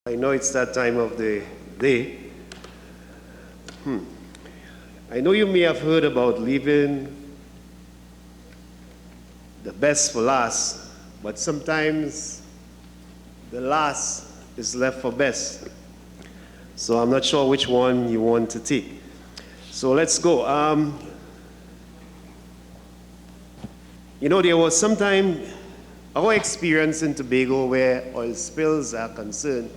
I know it's that time of the day. I know you may have heard about leaving the best for last, but sometimes the last is left for best. So I'm not sure which one you want to take. So let's go. There was some time, our experience in Tobago where oil spills are concerned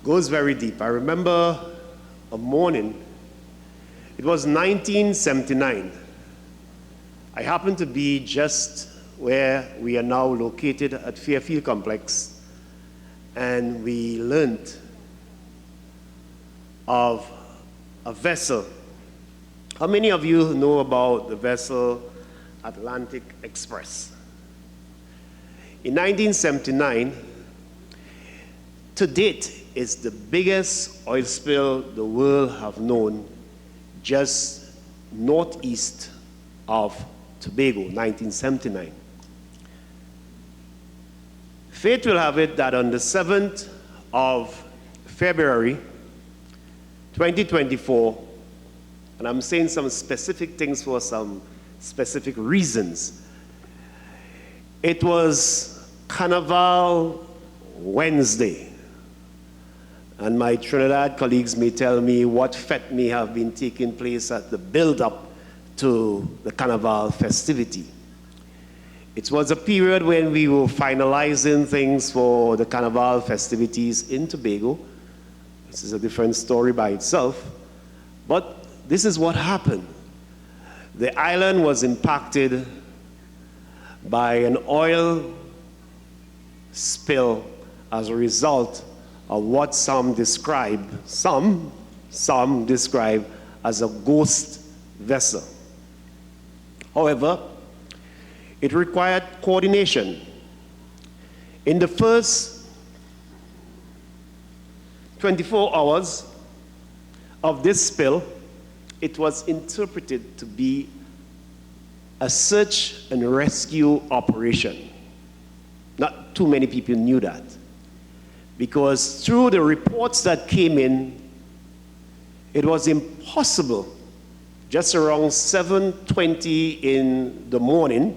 goes very deep. I remember a morning, it was 1979. I happened to be just where we are now located at Fairfield Complex, and we learned of a vessel. How many of you know about the vessel Atlantic Express? In 1979, to date, is the biggest oil spill the world have known just northeast of Tobago, 1979. Fate will have it that on the 7th of February, 2024, and I'm saying some specific things for some specific reasons, it was Carnival Wednesday. And my Trinidad colleagues may tell me what fete may have been taking place at the build-up to the Carnival festivity. It was a period when we were finalizing things for the Carnival festivities in Tobago. This is a different story by itself. But this is what happened. The island was impacted by an oil spill as a result of what some describe as a ghost vessel. However, it required coordination. In the first 24 hours of this spill, it was interpreted to be a search and rescue operation. Not too many people knew that, because through the reports that came in, it was impossible. Just around 7:20 in the morning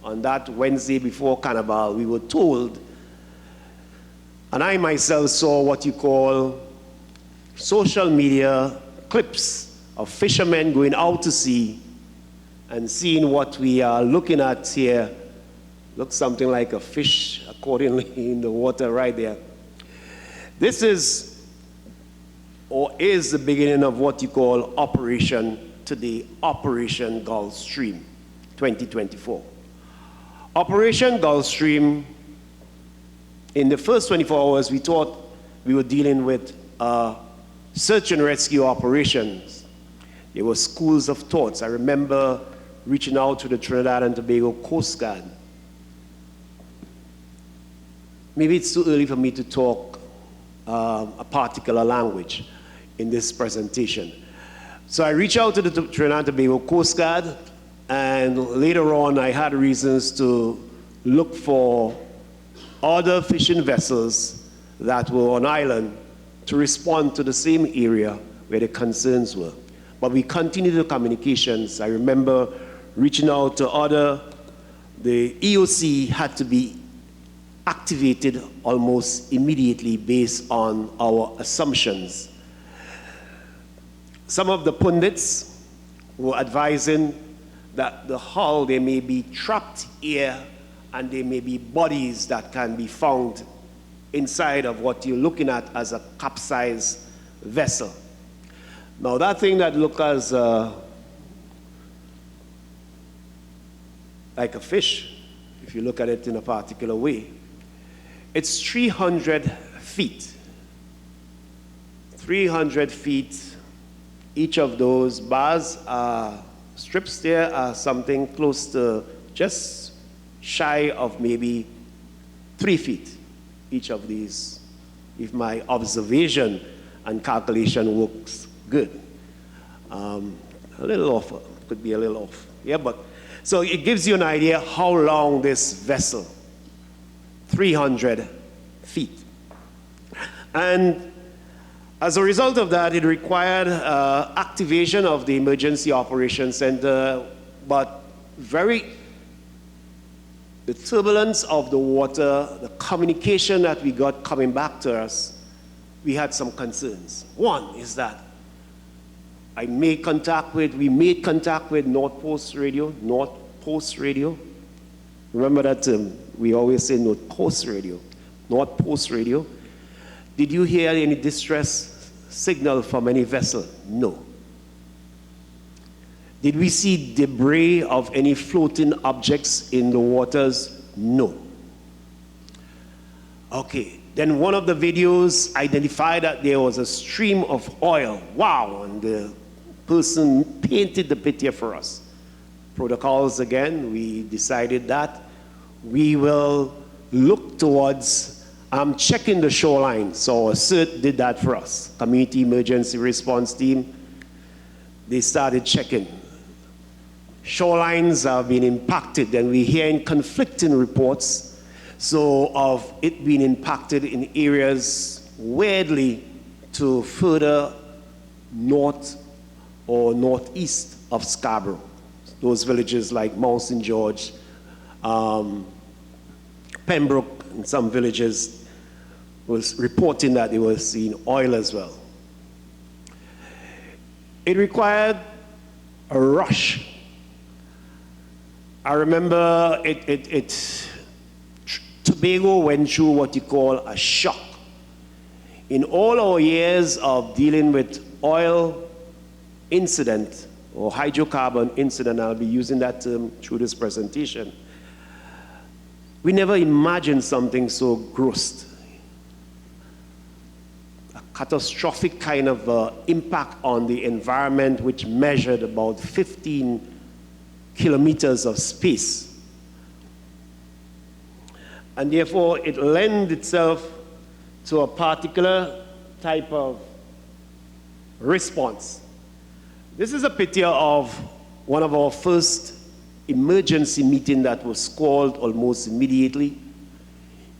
on that Wednesday before Carnival, we were told, and I myself saw what you call social media clips of fishermen going out to sea and seeing what we are looking at here. Looks something like a fish accordingly in the water right there. This is the beginning of what you call Operation Gulfstream 2024. Operation Gulfstream, in the first 24 hours, we thought we were dealing with search and rescue operations. There were schools of thoughts. I remember reaching out to the Trinidad and Tobago Coast Guard. Maybe it's too early for me to talk a particular language in this presentation. So I reached out to the Trinidad and Tobago Coast Guard, and later on I had reasons to look for other fishing vessels that were on island to respond to the same area where the concerns were. But we continued the communications. I remember reaching out to the EOC had to be activated almost immediately based on our assumptions. Some of the pundits were advising that the hull, there may be trapped air and there may be bodies that can be found inside of what you're looking at as a capsized vessel. Now that thing that looks as like a fish, if you look at it in a particular way, it's 300 feet. 300 feet. Each of those bars strips there are something close to just shy of maybe 3 feet. Each of these, if my observation and calculation works good. A little off, could be a little off. Yeah, but so it gives you an idea how long this vessel, 300 feet. And as a result of that, it required activation of the Emergency Operations Center, but the turbulence of the water, the communication that we got coming back to us, we had some concerns. One is that we made contact with North Post Radio. Remember that term? We always say North Post Radio. Did you hear any distress signal from any vessel? No. Did we see debris of any floating objects in the waters? No. Okay, then one of the videos identified that there was a stream of oil. Wow, and the person painted the picture for us. Protocols again, we decided that we will look towards checking the shoreline. So CERT did that for us. Community Emergency Response Team, they started checking. Shorelines have been impacted, and we're hearing conflicting reports. So of it being impacted in areas weirdly to further north or northeast of Scarborough. Those villages like Mount St. George, Pembroke, and some villages was reporting that they were seeing oil as well. It required a rush. I remember Tobago went through what you call a shock. In all our years of dealing with oil incident or hydrocarbon incident, I'll be using that term through this presentation, we never imagined something so gross. A catastrophic kind of impact on the environment, which measured about 15 kilometers of space. And therefore, it lends itself to a particular type of response. This is a picture of one of our first emergency meeting that was called almost immediately.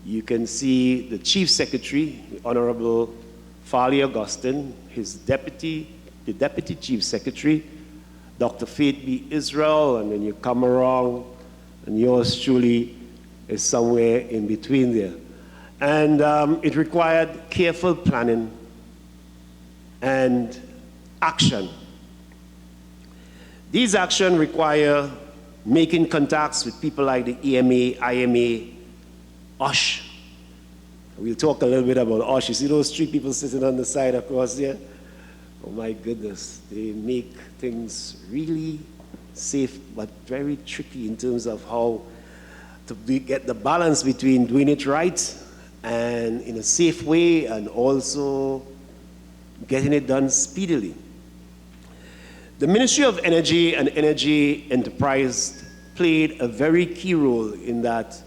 You can see the Chief Secretary, the Honorable Farley Augustine, his deputy, the Deputy Chief Secretary, Dr. Faith B. Israel, and then you come around, and yours truly is somewhere in between there. And it required careful planning and action. These actions require making contacts with people like the EMA, IMA, OSH. We'll talk a little bit about OSH. You see those three people sitting on the side across there? Oh my goodness, they make things really safe, but very tricky in terms of how to get the balance between doing it right and in a safe way, and also getting it done speedily. The Ministry of Energy and Energy Enterprise played a very key role in that.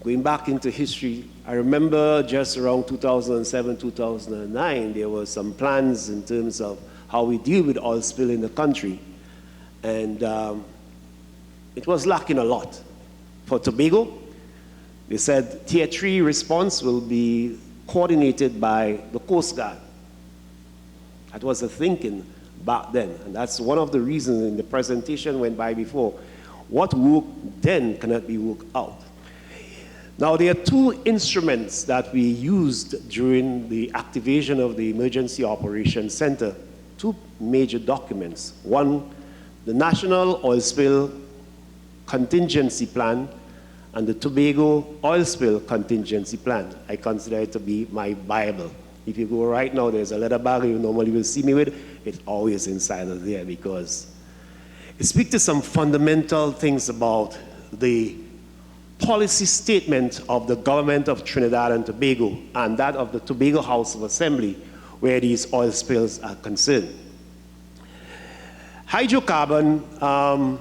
Going back into history, I remember just around 2007, 2009, there were some plans in terms of how we deal with oil spill in the country. And it was lacking a lot. For Tobago, they said Tier 3 response will be coordinated by the Coast Guard. That was the thinking back then. And that's one of the reasons in the presentation went by before. What worked then cannot be worked out. Now, there are two instruments that we used during the activation of the Emergency Operations Center, two major documents. One, the National Oil Spill Contingency Plan, and the Tobago Oil Spill Contingency Plan. I consider it to be my Bible. If you go right now, there's a leather bag you normally will see me with. It's always inside of there because it speaks to some fundamental things about the policy statement of the government of Trinidad and Tobago and that of the Tobago House of Assembly where these oil spills are concerned. Hydrocarbon,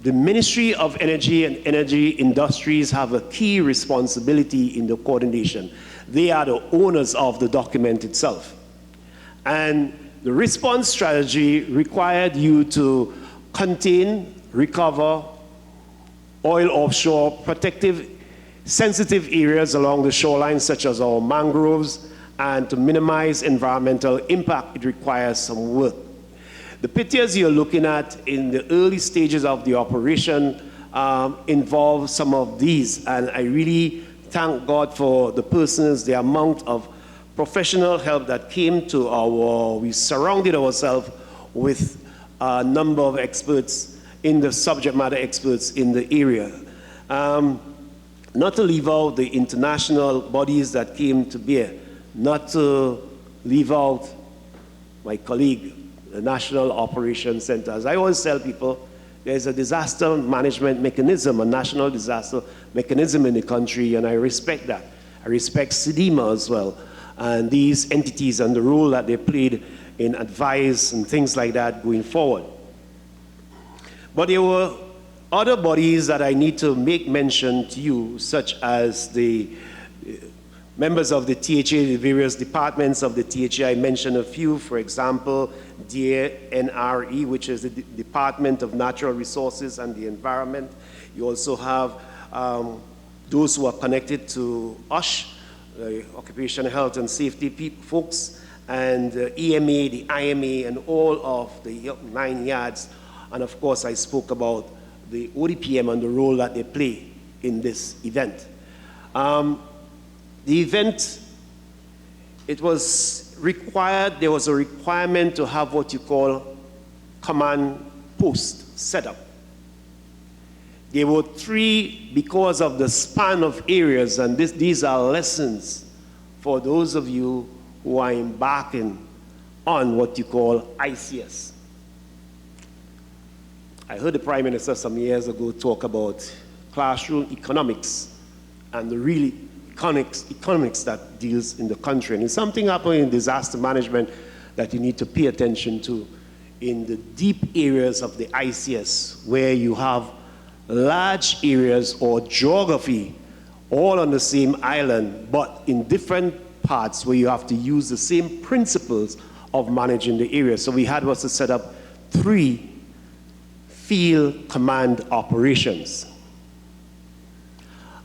the Ministry of Energy and Energy Industries have a key responsibility in the coordination. They are the owners of the document itself. And the response strategy required you to contain, recover oil offshore, protective sensitive areas along the shoreline, such as our mangroves, and to minimize environmental impact, it requires some work. The pictures you're looking at in the early stages of the operation involve some of these, and I really thank God for the persons, the amount of professional help that came to we surrounded ourselves with a number of experts in the subject matter experts in the area. Not to leave out the international bodies that came to bear, not to leave out my colleague, the National Operations Center. As I always tell people, there's a disaster management mechanism, a national disaster mechanism in the country, and I respect that. I respect SEDIMA as well, and these entities and the role that they played in advice and things like that going forward. But there were other bodies that I need to make mention to you, such as the members of the THA, the various departments of the THA. I mentioned a few, for example, DNRE, which is the Department of Natural Resources and the Environment. You also have those who are connected to OSH, the Occupational Health and Safety folks, and EMA, the IMA, and all of the 9 yards. And of course, I spoke about the ODPM and the role that they play in this event. The event, it was required, there was a requirement to have what you call command post set up. There were 3 because of the span of areas, and these are lessons for those of you who are embarking on what you call ICS. I heard the Prime Minister some years ago talk about classroom economics and the really economics that deals in the country. And it's something happening in disaster management that you need to pay attention to in the deep areas of the ICS, where you have large areas or geography all on the same island, but in different parts where you have to use the same principles of managing the area. So we had was to set up 3 field command operations.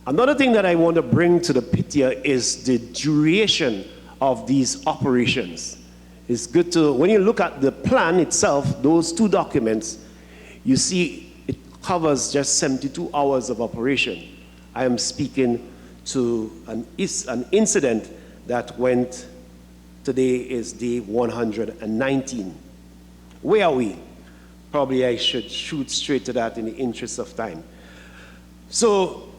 Another thing that I want to bring to the picture is the duration of these operations. It's good to, when you look at the plan itself, those 2 documents, you see it covers just 72 hours of operation. I am speaking to an incident that went, today is day 119. Where are we? Probably I should shoot straight to that in the interest of time. So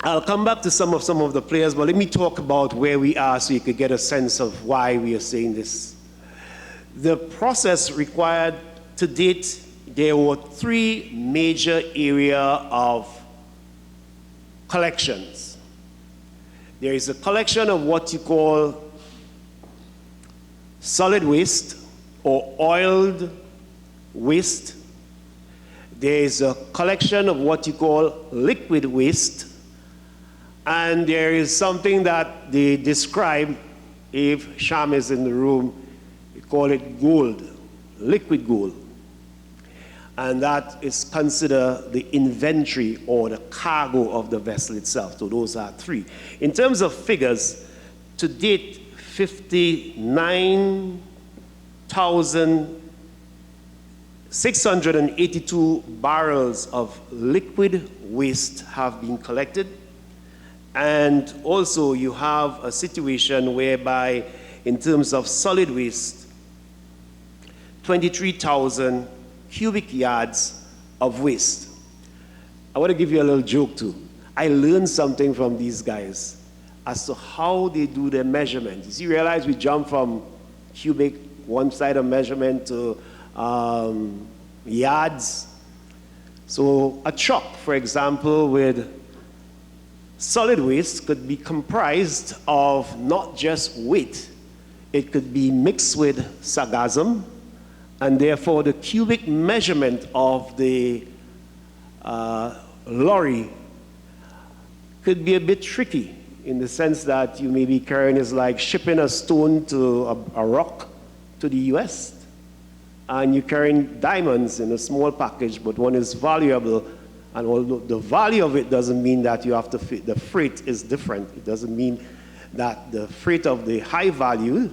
I'll come back to some of the players, but let me talk about where we are so you could get a sense of why we are saying this. The process required to date, there were 3 major areas of collections. There is a collection of what you call solid waste or oiled waste. There is a collection of what you call liquid waste. And there is something that they describe, if Sham is in the room, we call it gold, liquid gold. And that is considered the inventory or the cargo of the vessel itself. So those are 3. In terms of figures, to date, 59,682 barrels of liquid waste have been collected. And also you have a situation whereby, in terms of solid waste, 23,000 cubic yards of waste. I want to give you a little joke too. I learned something from these guys as to how they do their measurements. You realize we jump from cubic, one side of measurement, to yards. So a truck, for example, with solid waste could be comprised of not just weight, it could be mixed with sargassum, and therefore the cubic measurement of the lorry could be a bit tricky, in the sense that you may be carrying, is like shipping a stone to a rock to the US, and you're carrying diamonds in a small package, but one is valuable And although the value of it doesn't mean that you have to fit, the freight is different. It doesn't mean that the freight of the high value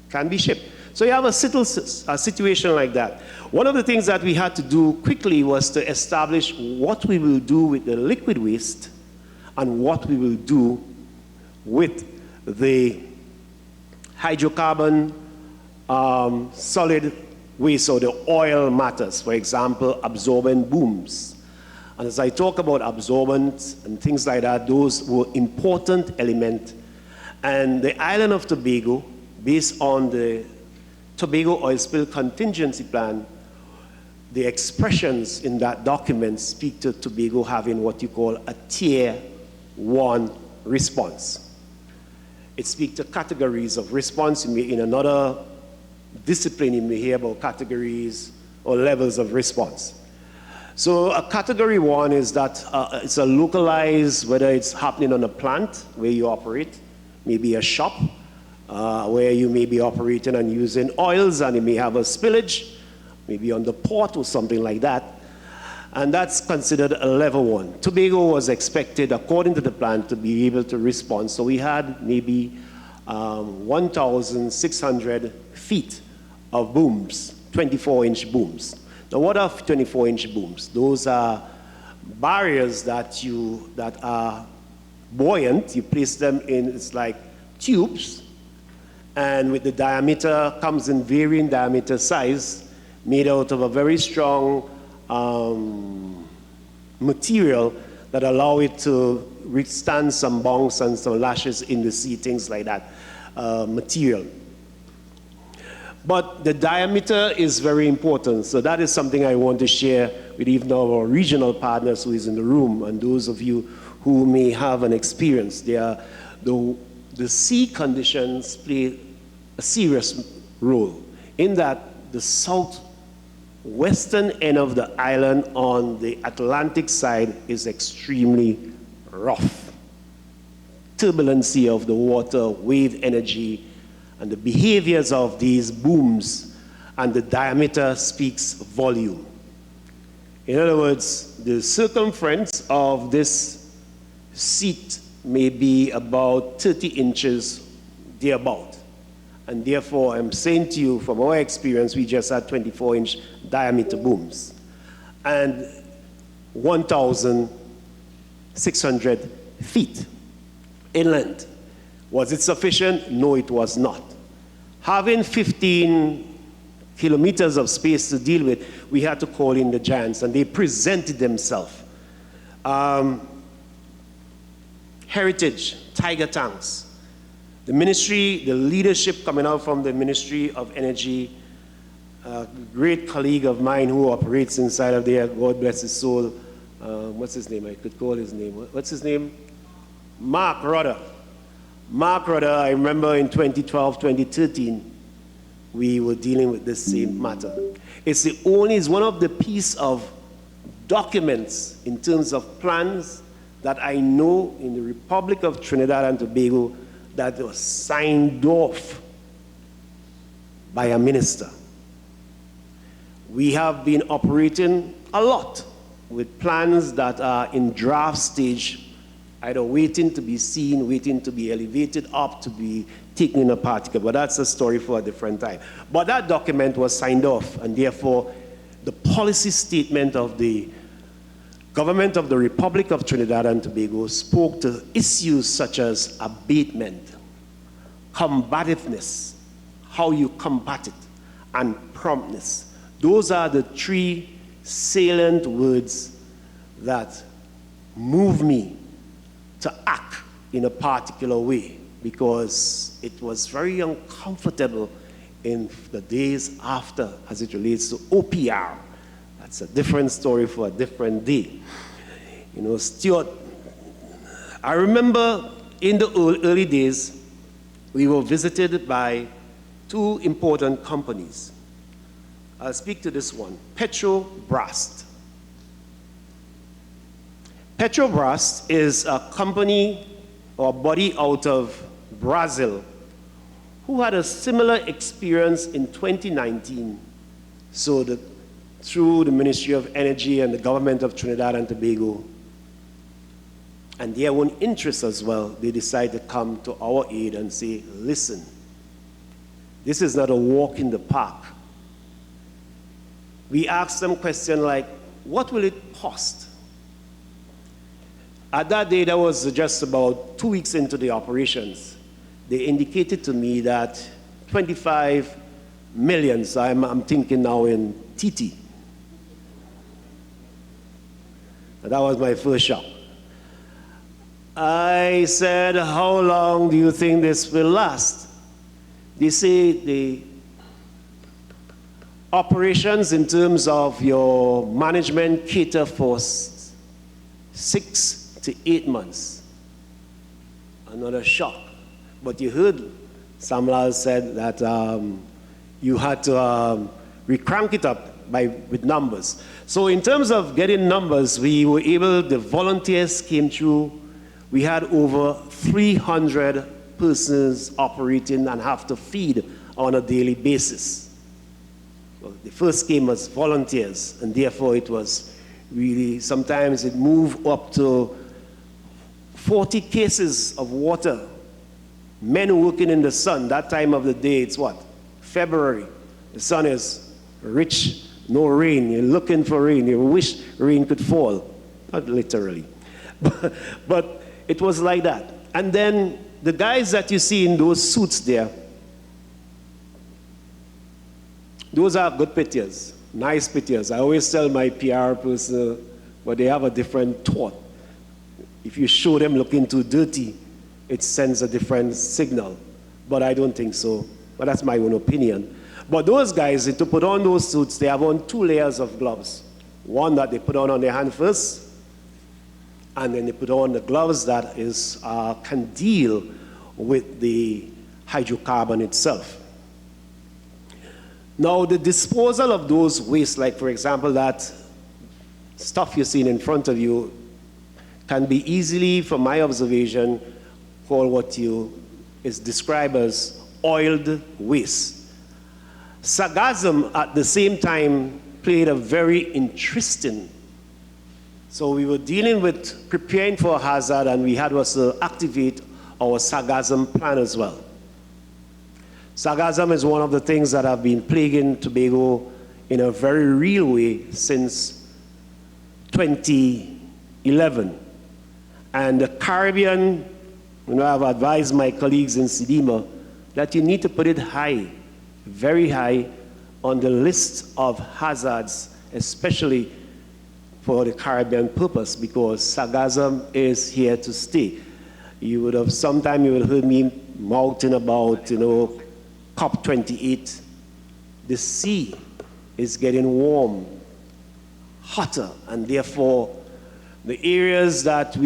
can be shipped. So you have a situation like that. One of the things that we had to do quickly was to establish what we will do with the liquid waste and what we will do with the hydrocarbon solid waste or the oil matters, for example, absorbent booms. And as I talk about absorbents and things like that, those were important elements. And the island of Tobago, based on the Tobago Oil Spill Contingency Plan, the expressions in that document speak to Tobago having what you call a Tier 1 response. It speaks to categories of response. In another discipline, you may hear about categories or levels of response. So a category 1 is that it's a localized, whether it's happening on a plant where you operate, maybe a shop where you may be operating and using oils and you may have a spillage, maybe on the port or something like that. And that's considered a level 1. Tobago was expected, according to the plan, to be able to respond. So we had maybe 1,600 feet of booms, 24-inch booms. Now, what are 24-inch booms? Those are barriers that are buoyant. You place them in, it's like tubes, and with the diameter comes in varying diameter size, made out of a very strong material that allow it to withstand some bonks and some lashes in the sea, things like that material. But the diameter is very important, so that is something I want to share with even our regional partners who is in the room and those of you who may have an experience. The sea conditions play a serious role in that the southwestern end of the island on the Atlantic side is extremely rough. Turbulency of the water, wave energy, and the behaviors of these booms and the diameter speaks volume. In other words, the circumference of this seat may be about 30 inches thereabout. And therefore, I'm saying to you, from our experience, we just had 24-inch diameter booms and 1,600 feet inland. Was it sufficient? No, it was not. Having 15 kilometers of space to deal with, we had to call in the giants, and they presented themselves. Heritage, tiger tanks. The ministry, the leadership coming out from the Ministry of Energy, a great colleague of mine who operates inside of there, God bless his soul. What's his name? I could call his name. What's his name? Mark Rudder. Mark Rudder, I remember in 2012, 2013, we were dealing with this same matter. It's one of the piece of documents in terms of plans that I know in the Republic of Trinidad and Tobago that was signed off by a minister. We have been operating a lot with plans that are in draft stage, either waiting to be seen, waiting to be elevated up, to be taken in a particle. But that's a story for a different time. But that document was signed off, and therefore the policy statement of the government of the Republic of Trinidad and Tobago spoke to issues such as abatement, combativeness, how you combat it, and promptness. Those are the three salient words that move me to act in a particular way, because it was very uncomfortable in the days after as it relates to OPR. That's a different story for a different day. You know, Stewart, I remember in the early days, we were visited by two important companies. I'll speak to this one, Petrobras. Petrobras is a company or body out of Brazil who had a similar experience in 2019. So the through the Ministry of Energy and the government of Trinidad and Tobago, and their own interests as well, they decide to come to our aid and say, listen, this is not a walk in the park. We asked them questions like, what will it cost? At that day, that was just about 2 weeks into the operations. They indicated to me that 25 million, so I'm thinking now in TT. That was my first shock. I said, how long do you think this will last? They say the operations in terms of your management cater for 6 to 8 months. Another shock. But you heard Samlal said that you had to recrank it up with numbers. So in terms of getting numbers, we were able, the volunteers came through. We had over 300 persons operating and have to feed on a daily basis. Well, the first came as volunteers, and therefore it was really, sometimes it moved up to 40 cases of water. Men working in the sun, that time of the day, it's what? February. The sun is rich, no rain. You're looking for rain. You wish rain could fall. Not literally. But it was like that. And then the guys that you see in those suits there, those are good pictures, nice pictures. I always tell my PR person, but they have a different thought. If you show them looking too dirty, it sends a different signal. But I don't think so. But that's my own opinion. But those guys, to put on those suits, they have on 2 layers of gloves. One that they put on their hand first, and then they put on the gloves that can deal with the hydrocarbon itself. Now, the disposal of those wastes, like for example, that stuff you're seeing in front of you, can be easily, from my observation, called what is described as oiled waste. Sargassum, at the same time, played a very interesting. So we were dealing with preparing for a hazard, and we had to activate our sargassum plan as well. Sargassum is one of the things that have been plaguing Tobago in a very real way since 2011. And the Caribbean, I've advised my colleagues in Sidima that you need to put it high, very high, on the list of hazards, especially for the Caribbean purpose, because sargassum is here to stay. You would have heard me mouthing about, COP28. The sea is getting warm, hotter, and therefore the areas that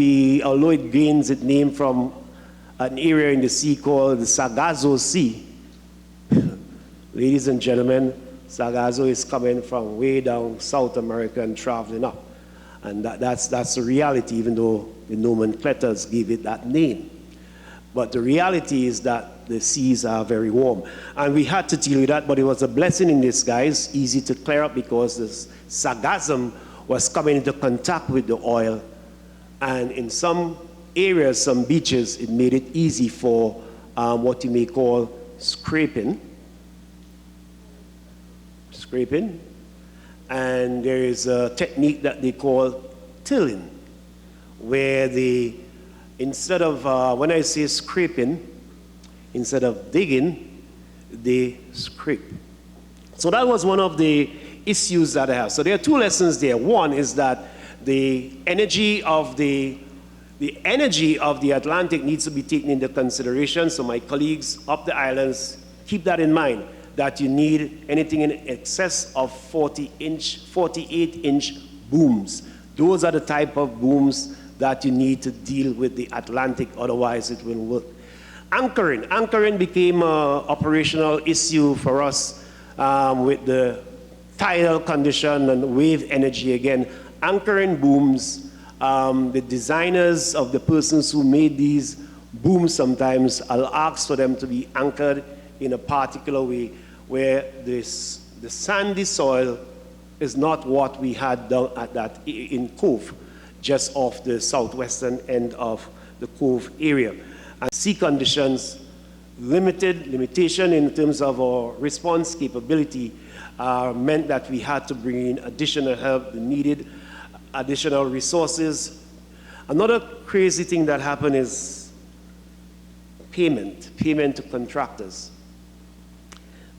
although it gains its name from an area in the sea called the Sargasso Sea, ladies and gentlemen, Sargasso is coming from way down South America and traveling up. And that's the reality, even though the nomenclators give it that name. But the reality is that the seas are very warm. And we had to deal with that, but it was a blessing in disguise, easy to clear up, because this sargassum was coming into contact with the oil. And in some areas, some beaches, it made it easy for what you may call scraping. And there is a technique that they call tilling, where instead of, when I say scraping, instead of digging, they scrape. So that was one of the issues that I have. So there are 2 lessons there. One is that the energy of the Atlantic needs to be taken into consideration. So my colleagues up the islands, keep that in mind, that you need anything in excess of 48-inch booms. Those are the type of booms that you need to deal with the Atlantic, otherwise it will work. Anchoring became an operational issue for us with the tidal condition and wave energy again. Anchoring booms, the designers of the persons who made these booms sometimes, I'll ask for them to be anchored in a particular way where the sandy soil is not what we had down at that in Cove, just off the southwestern end of the Cove area. And sea conditions, limitation in terms of our response capability meant that we had to bring in additional help, needed additional resources. Another crazy thing that happened is payment to contractors.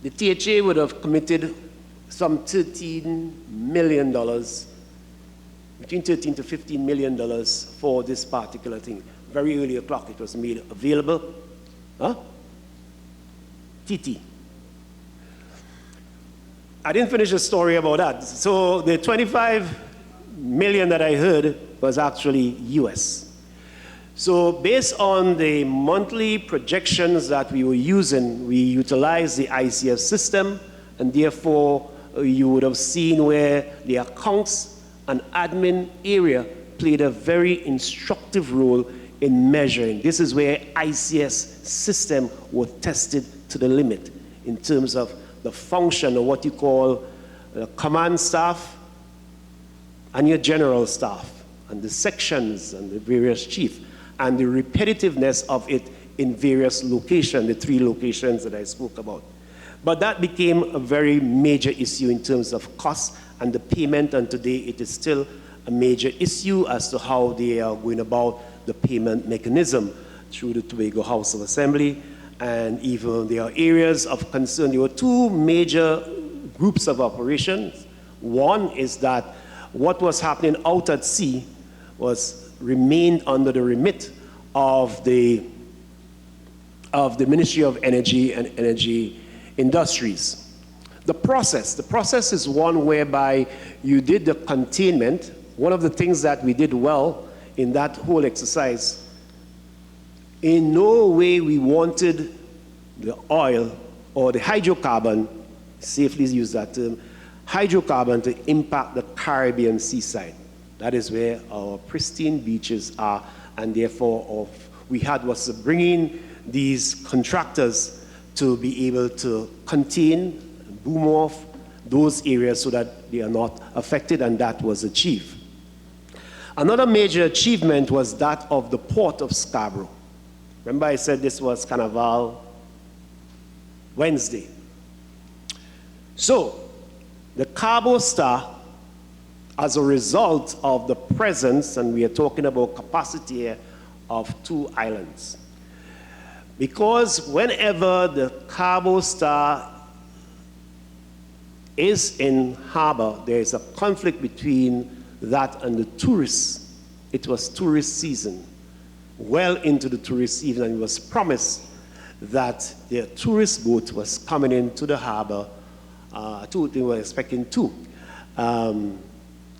The THA would have committed some $13 million, between $13 to $15 million for this particular thing. Very early o'clock it was made available. Huh? TT. I didn't finish the story about that. So the 25 million that I heard was actually US. So based on the monthly projections that we were using, we utilized the ICF system, and therefore you would have seen where the accounts and admin area played a very instructive role in measuring. This is where ICS system was tested to the limit in terms of the function of what you call the command staff and your general staff and the sections and the various chiefs and the repetitiveness of it in various locations, the 3 locations that I spoke about. But that became a very major issue in terms of cost and the payment, and today it is still a major issue as to how they are going about the payment mechanism through the Tobago House of Assembly, and even there are areas of concern. There were 2 major groups of operations. One is that what was happening out at sea remained under the remit of the Ministry of Energy and Energy Industries. The process is one whereby you did the containment. One of the things that we did well in that whole exercise, in no way we wanted the oil or the hydrocarbon, safely use that term, hydrocarbon to impact the Caribbean seaside. That is where our pristine beaches are, and therefore we had was to bring in these contractors to be able to contain, boom off those areas so that they are not affected, and that was achieved. Another major achievement was that of the Port of Scarborough. Remember I said this was Carnival Wednesday. So, the Cabo Star, as a result of the presence, and we are talking about capacity here, of 2 islands. Because whenever the Cabo Star is in harbor, there is a conflict between that and the tourists. It was tourist season, well into the tourist season, and it was promised that the tourist boat was coming into the harbor. They were expecting 2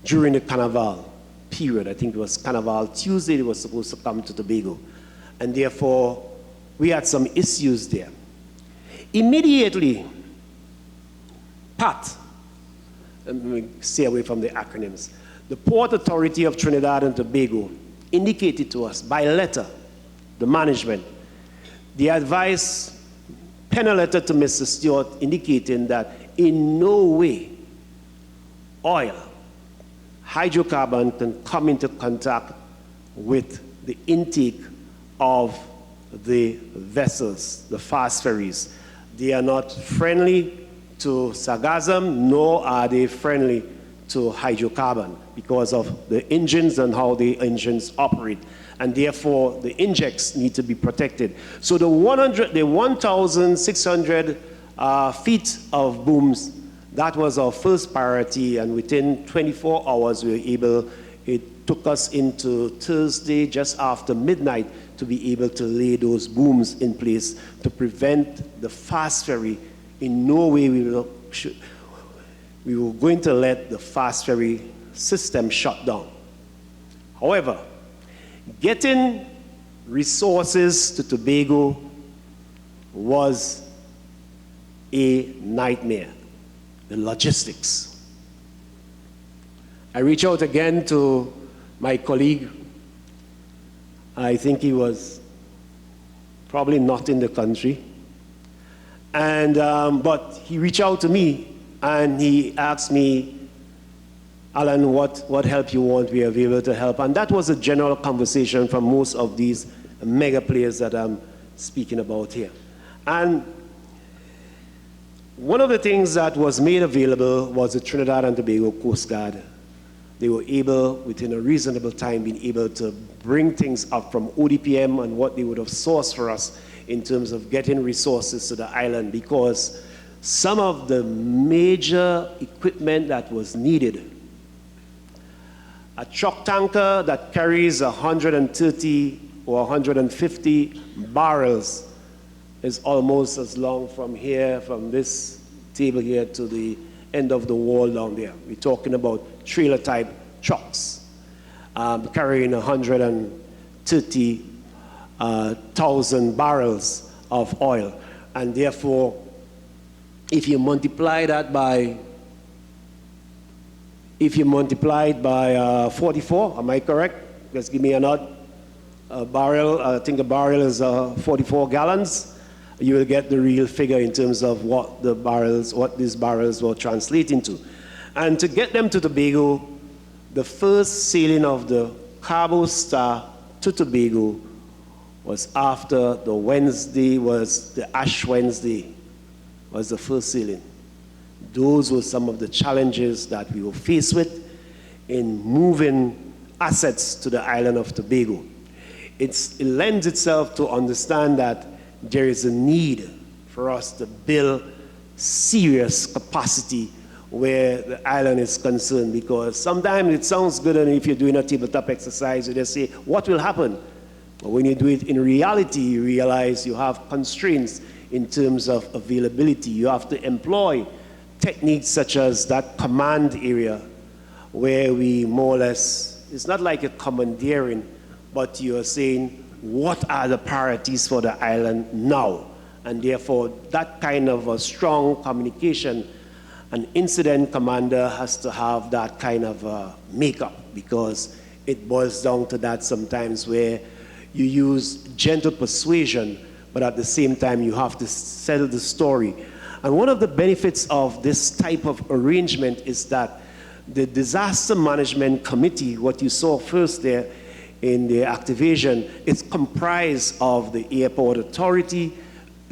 during the Carnival period. I think it was Carnival Tuesday, they were supposed to come to Tobago. And therefore, we had some issues there. Immediately, PAT, let me stay away from the acronyms, the Port Authority of Trinidad and Tobago indicated to us by letter, the management, the advice, pen a letter to Mr. Stewart indicating that in no way oil, hydrocarbon can come into contact with the intake of the vessels, the fast ferries. They are not friendly to sargassum, nor are they friendly to hydrocarbon because of the engines and how the engines operate. And therefore, the injects need to be protected. So the 1,600 feet of booms, that was our first priority, and within 24 hours we were able, it took us into Thursday just after midnight to be able to lay those booms in place to prevent the fast ferry. In no way we were going to let the fast ferry system shut down. However, getting resources to Tobago was a nightmare. The logistics. I reached out again to my colleague. I think he was probably not in the country. And, but he reached out to me and he asked me Allan, what help you want, we are available to help. And that was a general conversation from most of these mega players that I'm speaking about here. And one of the things that was made available was the Trinidad and Tobago Coast Guard. They were able, within a reasonable time, being able to bring things up from ODPM and what they would have sourced for us in terms of getting resources to the island, because some of the major equipment that was needed, a truck tanker that carries 130 or 150 barrels is almost as long from here, from this table here to the end of the wall down there. We're talking about trailer type trucks carrying 130,000 barrels of oil. And therefore, if you multiply that by 44, am I correct? Just give me a nod. A barrel, I think a barrel is 44 gallons. You will get the real figure in terms of what these barrels will translate into. And to get them to Tobago, the first sailing of the Cabo Star to Tobago was after the Wednesday, was the Ash Wednesday, was the first sailing. Those were some of the challenges that we were faced with in moving assets to the island of Tobago. It lends itself to understand that there is a need for us to build serious capacity where the island is concerned, because sometimes it sounds good, and if you're doing a tabletop exercise, you just say, what will happen? But when you do it in reality, you realize you have constraints in terms of availability. You have to employ techniques such as that command area, where we more or less, it's not like a commandeering, but you are saying, what are the priorities for the island now? And therefore, that kind of a strong communication, an incident commander has to have that kind of makeup, because it boils down to that sometimes, where you use gentle persuasion, but at the same time you have to settle the story. And one of the benefits of this type of arrangement is that the disaster management committee, what you saw first there in the activation, is comprised of the airport authority,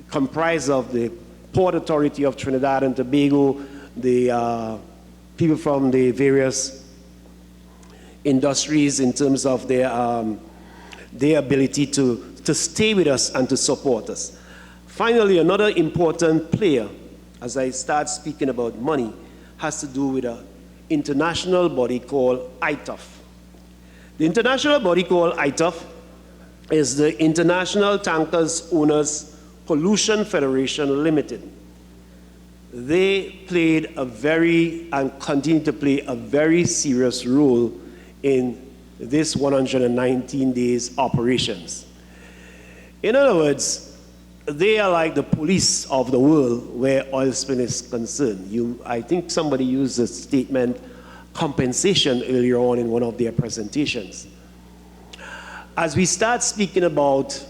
comprised of the Port Authority of Trinidad and Tobago, the people from the various industries in terms of their ability to stay with us and to support us. Finally, another important player, as I start speaking about money, has to do with an international body called ITOF. The international body called ITOF is the International Tankers Owners Pollution Federation Limited. They played a very, and continue to play a very serious role in this 119 days operations. In other words, they are like the police of the world where oil spill is concerned. I think somebody used the statement compensation earlier on in one of their presentations. As we start speaking about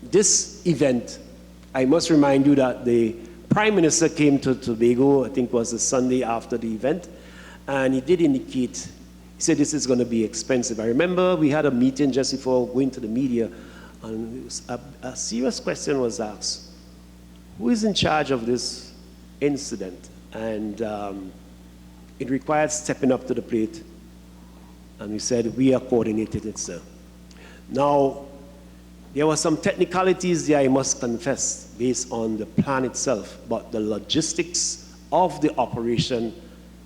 this event, I must remind you that the Prime Minister came to Tobago, I think it was the Sunday after the event, and he did indicate, he said this is going to be expensive. I remember we had a meeting just before going to the media, and it was a serious question was asked. Who is in charge of this incident? And it required stepping up to the plate. And we said, we are coordinating it, sir. Now, there were some technicalities there, I must confess, based on the plan itself, but the logistics of the operation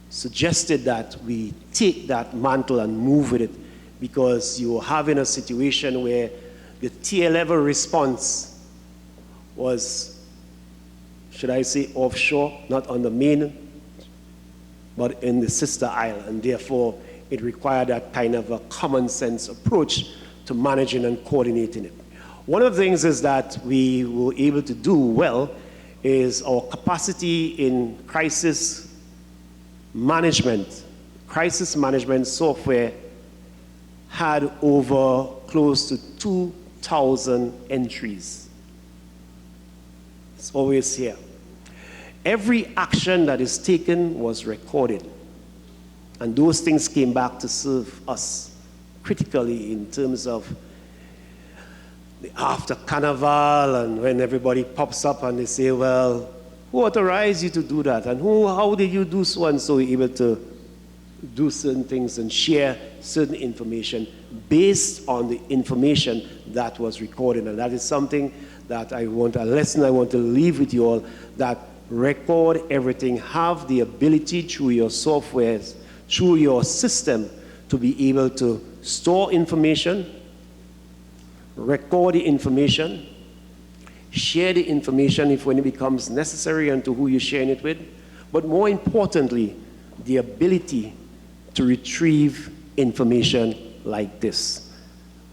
suggested that we take that mantle and move with it, because you were having a situation where the tier level response was, should I say, offshore, not on the main, but in the sister isle, and therefore it required that kind of a common sense approach to managing and coordinating it. One of the things is that we were able to do well is our capacity in crisis management software had over close to 2,000 entries. It's always here. Every action that is taken was recorded. And those things came back to serve us critically in terms of the after carnival, and when everybody pops up and they say, well, who authorized you to do that? And how did you do so and so? You're able to do certain things and share certain information based on the information that was recorded. And that is something that a lesson I want to leave with you all, that record everything, have the ability through your softwares, through your system, to be able to store information, record the information, share the information if when it becomes necessary and to who you're sharing it with, but more importantly, the ability to retrieve information like this.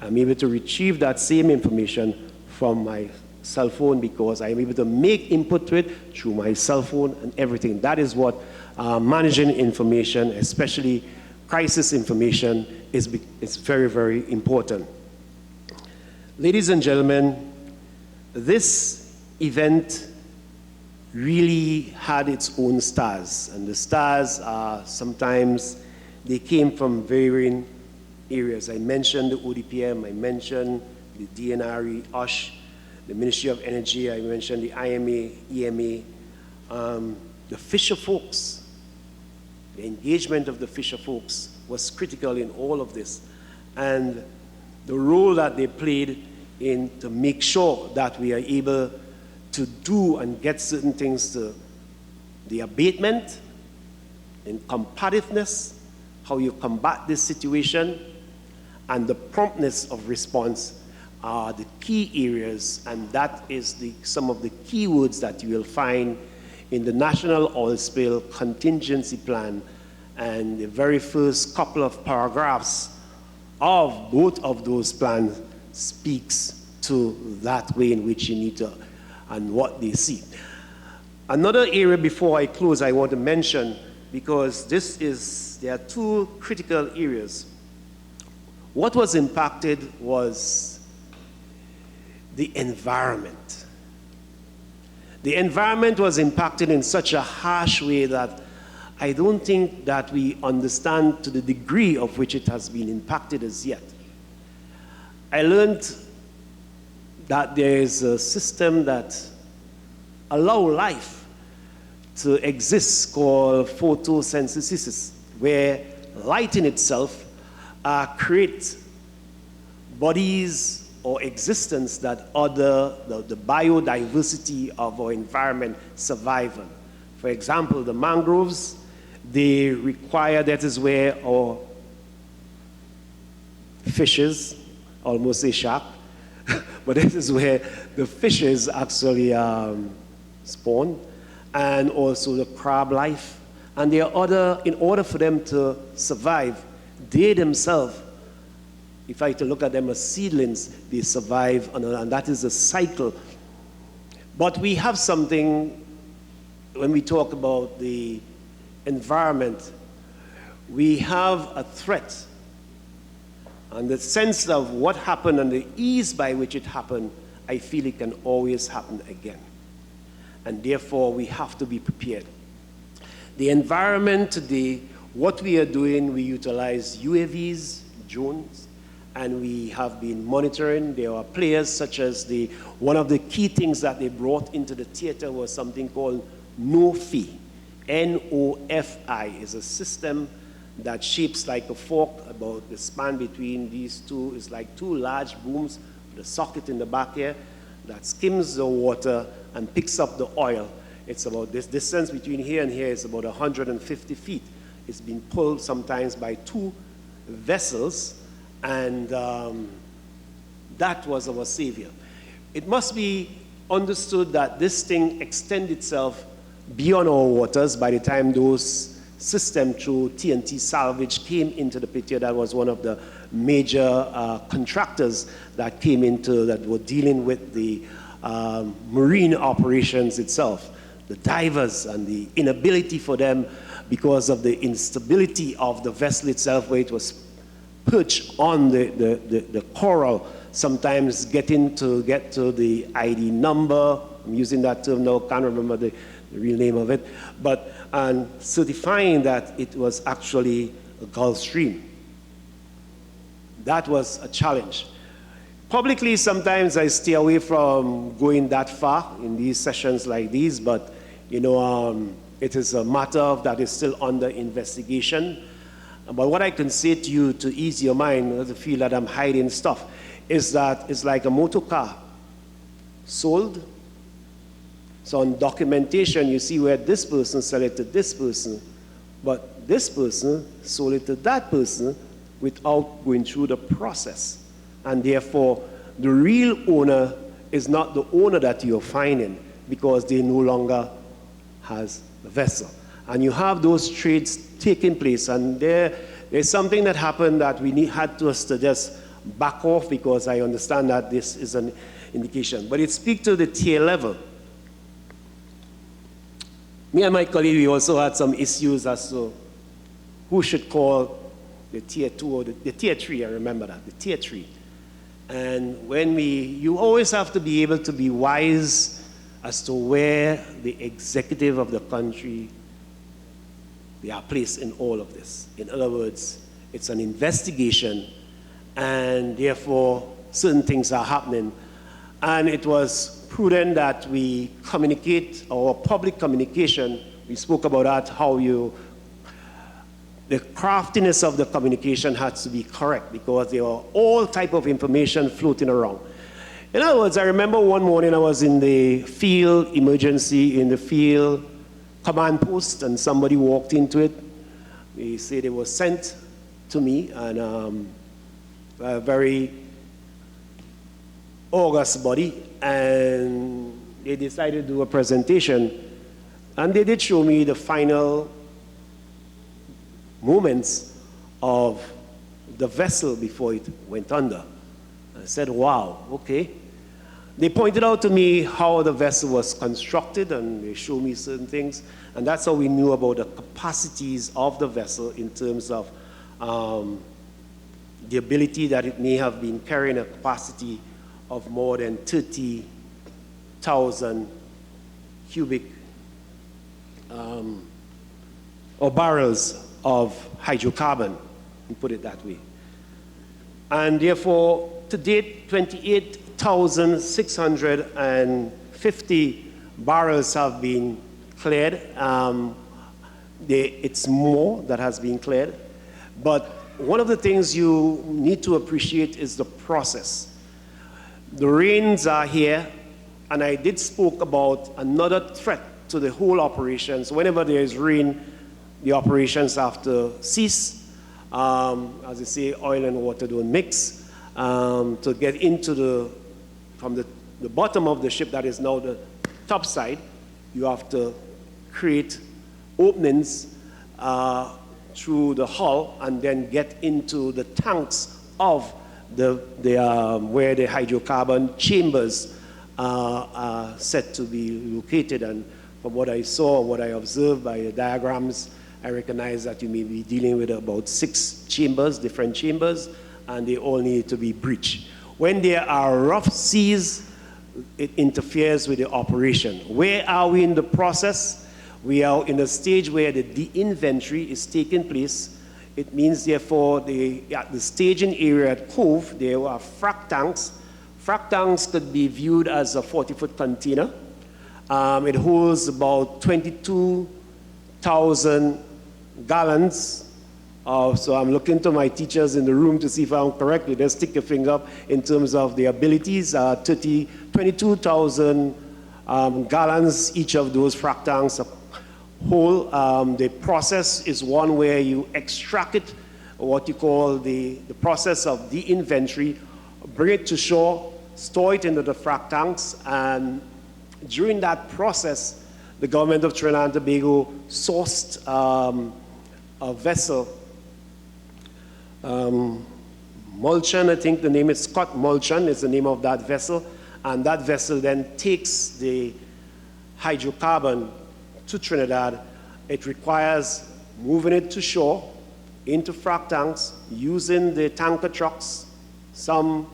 I'm able to retrieve that same information from my cell phone because I'm able to make input to it through my cell phone and everything. That is what managing information, especially crisis information, is very, very important. Ladies and gentlemen, this event really had its own stars, and the stars are sometimes, they came from varying areas. I mentioned the ODPM, I mentioned the DNRE, OSH, the Ministry of Energy, I mentioned the IMA, EMA, the fisher folks. The engagement of the fisher folks was critical in all of this, and the role that they played in to make sure that we are able to do and get certain things to the abatement, in combativeness, how you combat this situation, and the promptness of response are the key areas, and that is some of the key words that you will find in the National Oil Spill Contingency Plan, and the very first couple of paragraphs of both of those plans speaks to that way in which you need to, and what they see. Another area before I close I want to mention, because there are two critical areas. What was impacted was the environment. The environment was impacted in such a harsh way that I don't think that we understand to the degree of which it has been impacted as yet. I learned that there is a system that allows life to exist called photosynthesis, where light in itself creates bodies or existence that other the biodiversity of our environment survive on. For example, the mangroves, they require, that is where our fishes, almost say shark, but this is where the fishes actually spawn, and also the crab life. And there are in order for them to survive, they themselves, if I to look at them as seedlings, they survive, and that is a cycle. But we have something, when we talk about the environment, we have a threat. And the sense of what happened and the ease by which it happened, I feel it can always happen again. And therefore, we have to be prepared. The environment today, what we are doing, we utilize UAVs, drones, and we have been monitoring. There are players such as one of the key things that they brought into the theater was something called NOFI. N-O-F-I is a system that shapes like a fork. About the span between these two is like two large booms with a socket in the back here that skims the water and picks up the oil. It's about this distance between here and here is about 150 feet. It's been pulled sometimes by two vessels, and that was our savior. It must be understood that this thing extends itself beyond our waters. By the time those systems through TNT Salvage came into the picture, that was one of the major contractors that came into, that were dealing with the marine operations itself. The divers and the inability for them, because of the instability of the vessel itself, where it was perched on the coral, sometimes get to the ID number. I'm using that term now, can't remember the real name of it, and certifying that it was actually a Gulf Stream. That was a challenge. Publicly, sometimes I stay away from going that far in these sessions like these, but it is a matter that is still under investigation. But what I can say to you to ease your mind, not to feel that I'm hiding stuff, is that it's like a motor car sold. So on documentation, you see where this person sold it to this person, but this person sold it to that person without going through the process. And therefore, the real owner is not the owner that you're finding because they no longer has the vessel. And you have those trades taking place, and there's something that happened that we had to just back off because I understand that this is an indication. But it speaks to the tier level. Me and my colleague, we also had some issues as to who should call the tier 2 or the tier 3, I remember that, the tier 3. And you always have to be able to be wise as to where the executive of the country, they are placed in all of this. In other words, it's an investigation, and therefore certain things are happening. And it was prudent that we communicate, our public communication, we spoke about that, how the craftiness of the communication has to be correct because there were all type of information floating around. In other words, I remember one morning I was in the field emergency, in the field command post, and somebody walked into it. They said they were sent to me, and a very august body, and they decided to do a presentation, and they did show me the final moments of the vessel before it went under. I said, wow, okay. They pointed out to me how the vessel was constructed, and they showed me certain things, and that's how we knew about the capacities of the vessel in terms of the ability that it may have been carrying a capacity of more than 30,000 cubic or barrels of hydrocarbon, and put it that way. And therefore, to date, 28,650 barrels have been cleared. It's more that has been cleared. But one of the things you need to appreciate is the process. The rains are here, and I did spoke about another threat to the whole operation. So whenever there is rain, the operations have to cease. As they say, oil and water don't mix. To get into from the bottom of the ship, that is now the top side, you have to create openings through the hull and then get into the tanks of where the hydrocarbon chambers are set to be located. And from what I saw, what I observed by the diagrams, I recognize that you may be dealing with about 6 chambers, different chambers, and they all need to be breached. When there are rough seas, it interferes with the operation. Where are we in the process? We are in a stage where the de-inventory is taking place. It means, therefore, at the staging area at Cove, there are frac tanks. Frac tanks could be viewed as a 40-foot container. It holds about 22,000 gallons. So I'm looking to my teachers in the room to see if I'm correct. They stick your finger up in terms of the abilities. 22,000 gallons each of those frac tanks hold. The process is one where you extract it, what you call the process of de-inventory, bring it to shore, store it into the frac tanks, and during that process, the government of Trinidad and Tobago sourced a vessel, Mulchan, I think the name is Scott Mulchan is the name of that vessel, and that vessel then takes the hydrocarbon to Trinidad. It requires moving it to shore into frac tanks, using the tanker trucks. Some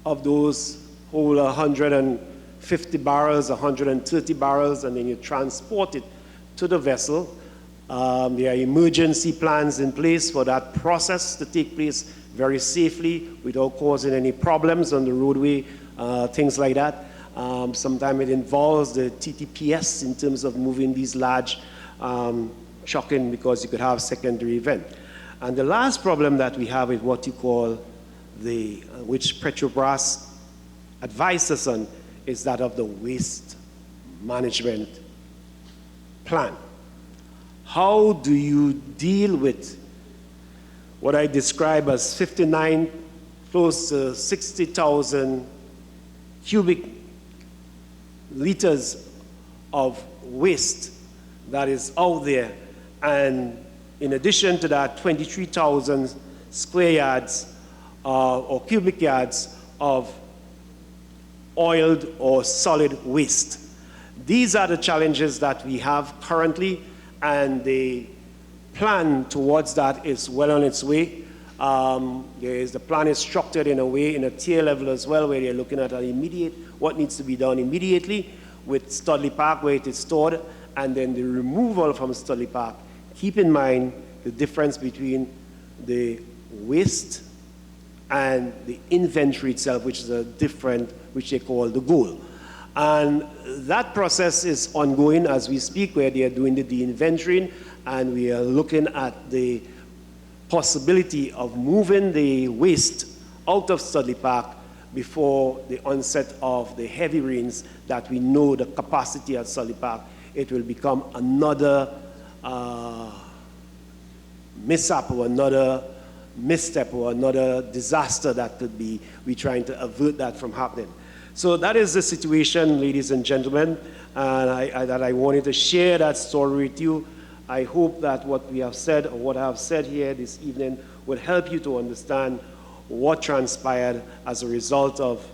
of those hold 100 50 barrels, 130 barrels, and then you transport it to the vessel. There are emergency plans in place for that process to take place very safely without causing any problems on the roadway, things like that. Sometimes it involves the TTPS in terms of moving these large trucking because you could have secondary event. And the last problem that we have is what you call which Petrobras advised us on, is that of the waste management plan. How do you deal with what I describe as 59, close to 60,000 cubic liters of waste that is out there, and in addition to that, 23,000 square yards or cubic yards of oiled or solid waste? These are the challenges that we have currently, and the plan towards that is well on its way. The plan is structured in a way, in a tier level as well, where they're looking at what needs to be done immediately with Studley Park, where it is stored, and then the removal from Studley Park. Keep in mind the difference between the waste and the inventory itself, which is which they call the goal. And that process is ongoing as we speak, where they are doing the de-inventorying, and we are looking at the possibility of moving the waste out of Studley Park before the onset of the heavy rains that we know the capacity at Studley Park. It will become another mishap or another misstep or another disaster that could be, we're trying to avert that from happening. So that is the situation, ladies and gentlemen, and that I wanted to share that story with you. I hope that what we have said, or what I have said here this evening, will help you to understand what transpired as a result of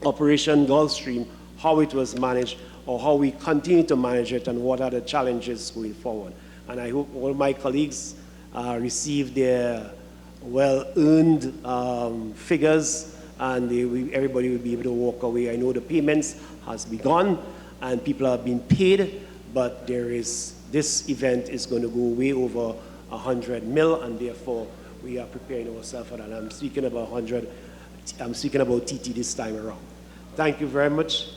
Operation Gulfstream, how it was managed, or how we continue to manage it, and what are the challenges going forward. And I hope all my colleagues receive their well-earned figures, and everybody will be able to walk away. I know the payments has begun, and people are being paid, but this event is going to go way over 100 mil, and therefore we are preparing ourselves for that. I'm speaking about 100. I'm speaking about TT this time around. Thank you very much.